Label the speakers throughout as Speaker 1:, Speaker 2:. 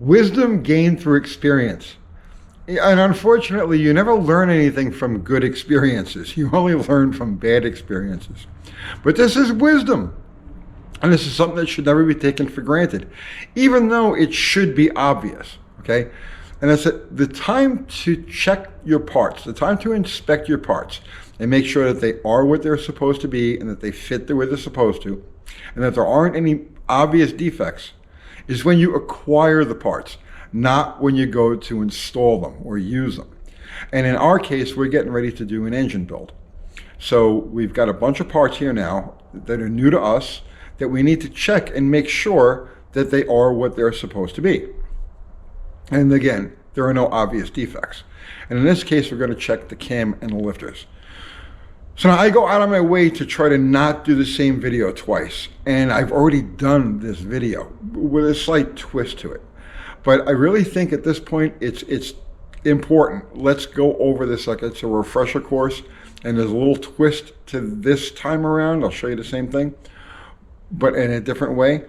Speaker 1: Wisdom gained through experience. And unfortunately, you never learn anything from good experiences. You only learn from bad experiences. But this is wisdom. And this is something that should never be taken for granted, even though it should be obvious, okay? And that's the time to check your parts, the time to inspect your parts and make sure that they are what they're supposed to be and that they fit the way they're supposed to, and that there aren't any obvious defects, is when you acquire the parts, not when you go to install them or use them. And in our case, we're getting ready to do an engine build. So we've got a bunch of parts here now that are new to us that we need to check and make sure that they are what they're supposed to be. And again, there are no obvious defects. And in this case, we're going to check the cam and the lifters. So now I go out of my way to try to not do the same video twice. And I've already done this video with a slight twist to it. But I really think at this point, it's important. Let's go over this like it's a refresher course. And there's a little twist to this time around. I'll show you the same thing, but in a different way.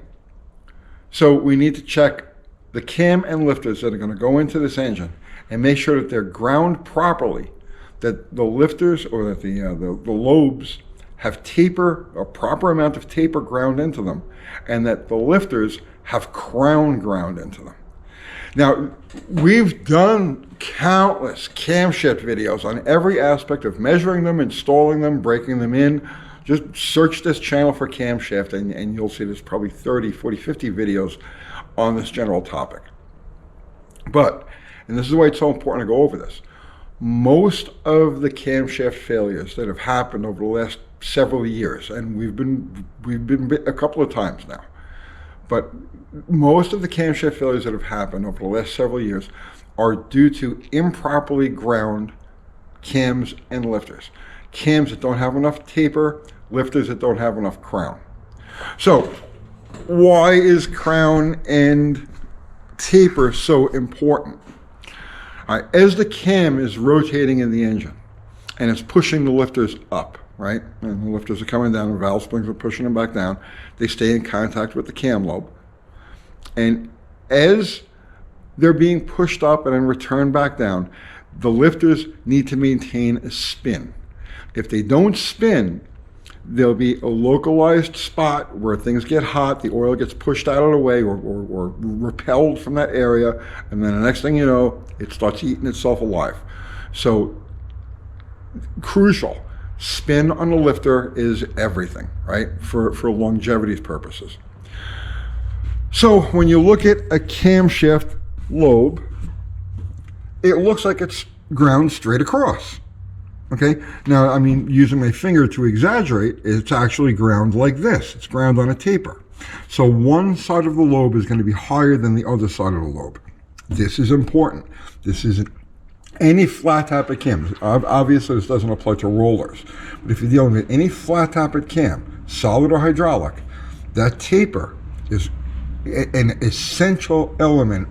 Speaker 1: So we need to check the cam and lifters that are going to go into this engine and make sure that they're ground properly, that the lifters or that the lobes have taper, a proper amount of taper ground into them, and that the lifters have crown ground into them. Now, we've done countless camshaft videos on every aspect of measuring them, installing them, breaking them in. Just search this channel for camshaft and you'll see there's probably 30, 40, 50 videos on this general topic. But, and this is why it's so important to go over this, most of the camshaft failures that have happened over the last several years, and we've been bit a couple of times now, but most of the camshaft failures that have happened over the last several years are due to improperly ground cams and lifters. Cams that don't have enough taper, lifters that don't have enough crown. So why is crown and taper so important? All right, as the cam is rotating in the engine and it's pushing the lifters up, right? And the lifters are coming down, the valve springs are pushing them back down. They stay in contact with the cam lobe. And as they're being pushed up and then returned back down, the lifters need to maintain a spin. If they don't spin, there'll be a localized spot where things get hot, the oil gets pushed out of the way or repelled from that area, and then the next thing you know, it starts eating itself alive. So, crucial, spin on the lifter is everything, right, for longevity purposes. So when you look at a camshaft lobe, it looks like it's ground straight across. Okay, now I mean, using my finger to exaggerate, it's actually ground like this. It's ground on a taper. So one side of the lobe is going to be higher than the other side of the lobe. This is important. This isn't any flat tappet cam. Obviously, this doesn't apply to rollers. But if you're dealing with any flat tappet cam, solid or hydraulic, that taper is an essential element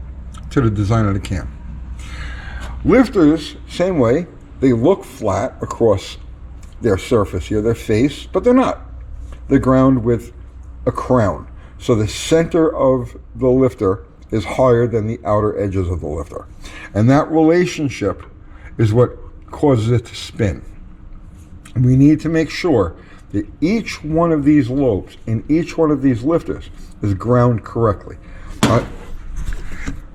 Speaker 1: to the design of the cam. Lifters, same way, they look flat across their surface here, their face, but they're not. They're ground with a crown. So the center of the lifter is higher than the outer edges of the lifter. And that relationship is what causes it to spin. We need to make sure that each one of these lobes and each one of these lifters is ground correctly.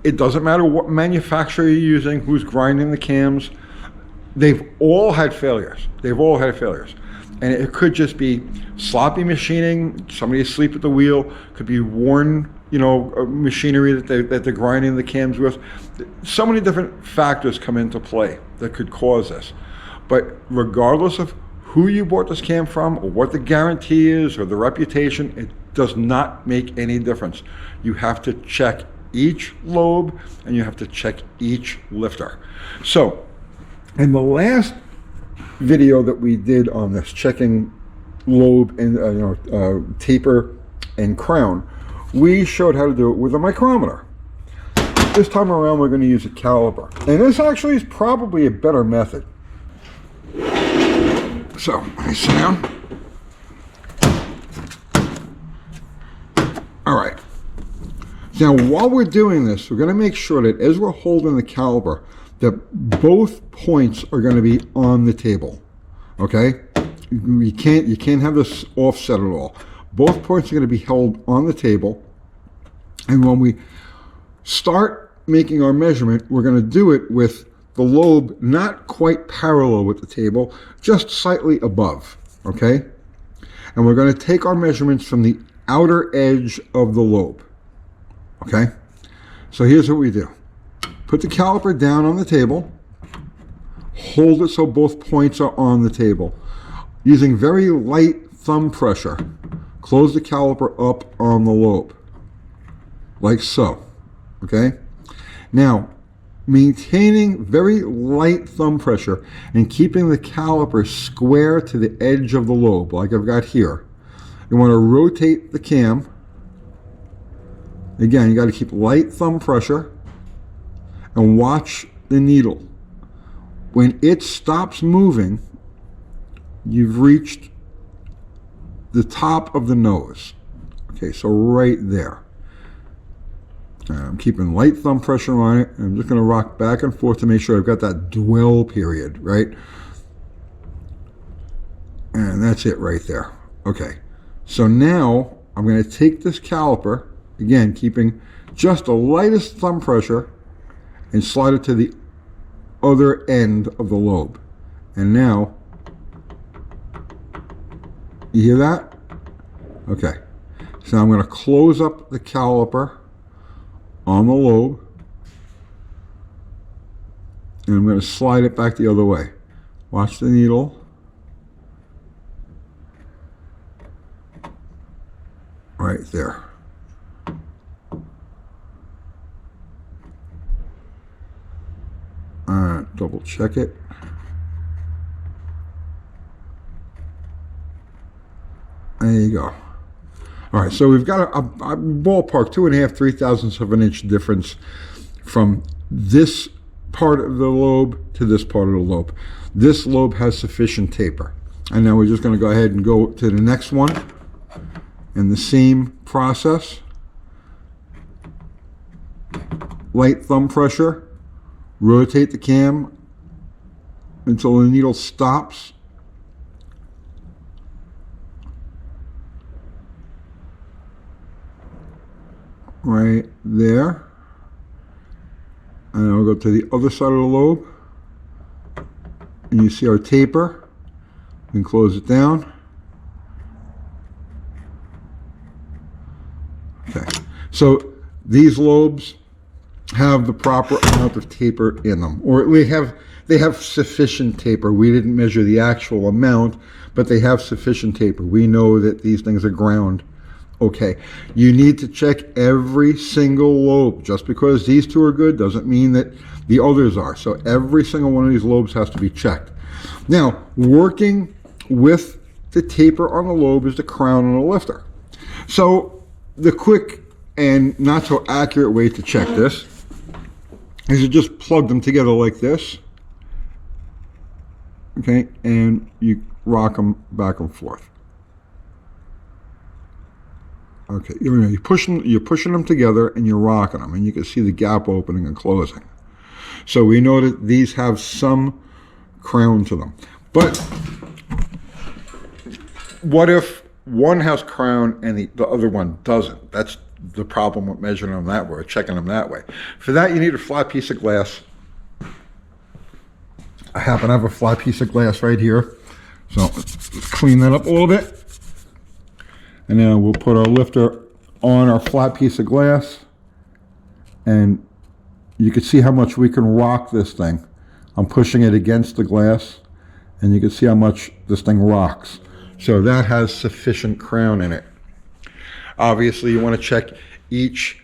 Speaker 1: It doesn't matter what manufacturer you're using, who's grinding the cams. They've all had failures. They've all had failures. And it could just be sloppy machining, somebody asleep at the wheel, could be worn, machinery that they're grinding the cams with. So many different factors come into play that could cause this. But regardless of who you bought this cam from or what the guarantee is or the reputation, it does not make any difference. You have to check each lobe and you have to check each lifter. So in the last video that we did on this, checking lobe and taper and crown, we showed how to do it with a micrometer. This time around we're going to use a caliper, and this actually is probably a better method. So let me sit down. All right, Now, while we're doing this, we're going to make sure that as we're holding the caliper, that both points are going to be on the table. Okay? You can't have this offset at all. Both points are going to be held on the table. And when we start making our measurement, we're going to do it with the lobe not quite parallel with the table, just slightly above. Okay? And we're going to take our measurements from the outer edge of the lobe. Okay? So here's what we do. Put the caliper down on the table. Hold it so both points are on the table. Using very light thumb pressure, close the caliper up on the lobe. Like so. Okay? Now, maintaining very light thumb pressure and keeping the caliper square to the edge of the lobe, like I've got here. You want to rotate the cam. Again, you got to keep light thumb pressure and watch the needle. When it stops moving, you've reached the top of the nose. Okay, so right there. I'm keeping light thumb pressure on it. I'm just going to rock back and forth to make sure I've got that dwell period, right? And that's it right there. Okay, so now I'm going to take this caliper, again, keeping just the lightest thumb pressure, and slide it to the other end of the lobe. And now, you hear that? Okay. So now I'm going to close up the caliper on the lobe, and I'm going to slide it back the other way. Watch the needle. Right there. Double check it. There you go. All right, so we've got a ballpark 2.5, 3/1000ths of an inch difference from this part of the lobe to this part of the lobe. This lobe has sufficient taper. And now we're just going to go ahead and go to the next one. And the same process. Light thumb pressure. Rotate the cam until the needle stops. Right there. And I'll go to the other side of the lobe. And you see our taper. You can close it down. Okay. So these lobes have the proper amount of taper in them, or they have sufficient taper. We didn't measure the actual amount, but they have sufficient taper. We know that these things are ground. Okay, you need to check every single lobe. Just because these two are good doesn't mean that the others are. So every single one of these lobes has to be checked. Now, working with the taper on the lobe is the crown on the lifter. So the quick and not so accurate way to check this is to just plug them together like this. Okay, and you rock them back and forth. Okay, you're pushing them together and you're rocking them, and you can see the gap opening and closing. So we know that these have some crown to them. But what if one has crown and the other one doesn't? That's the problem with measuring them that way, or checking them that way. For that, you need a flat piece of glass. I happen to have a flat piece of glass right here. So let's clean that up a little bit. And now we'll put our lifter on our flat piece of glass. And you can see how much we can rock this thing. I'm pushing it against the glass, and you can see how much this thing rocks. So that has sufficient crown in it. Obviously, you want to check each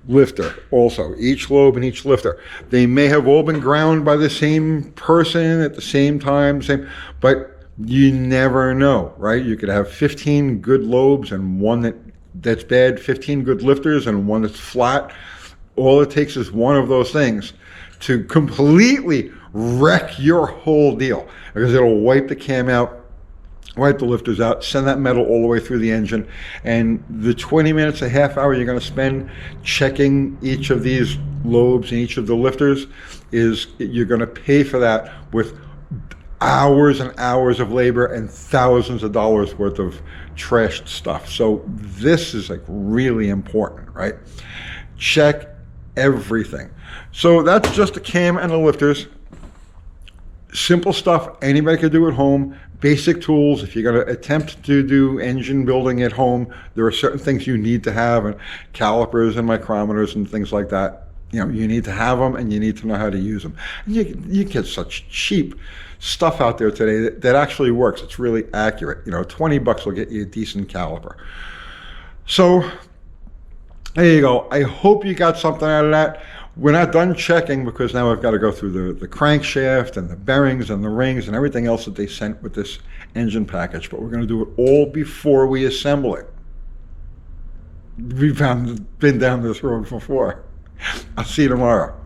Speaker 1: lifter also, each lobe and each lifter. They may have all been ground by the same person at the same time, but you never know, right? You could have 15 good lobes and one that's bad, 15 good lifters and one that's flat. All it takes is one of those things to completely wreck your whole deal, because it'll wipe the cam out wipe the lifters out, send that metal all the way through the engine, and the 20 minutes, a half hour you're going to spend checking each of these lobes and each of the lifters, you're going to pay for that with hours and hours of labor and thousands of dollars worth of trashed stuff. So this is like really important, right? Check everything. So that's just the cam and the lifters. Simple stuff anybody could do at home. Basic tools. If you're going to attempt to do engine building at home, there are certain things you need to have, and calipers and micrometers and things like that. You need to have them, and you need to know how to use them. And you get such cheap stuff out there today that actually works. It's really accurate. $20 will get you a decent caliper. So there you go. I hope you got something out of that. We're not done checking, because now I've got to go through the crankshaft and the bearings and the rings and everything else that they sent with this engine package. But we're going to do it all before we assemble it. We've been down this road before. I'll see you tomorrow.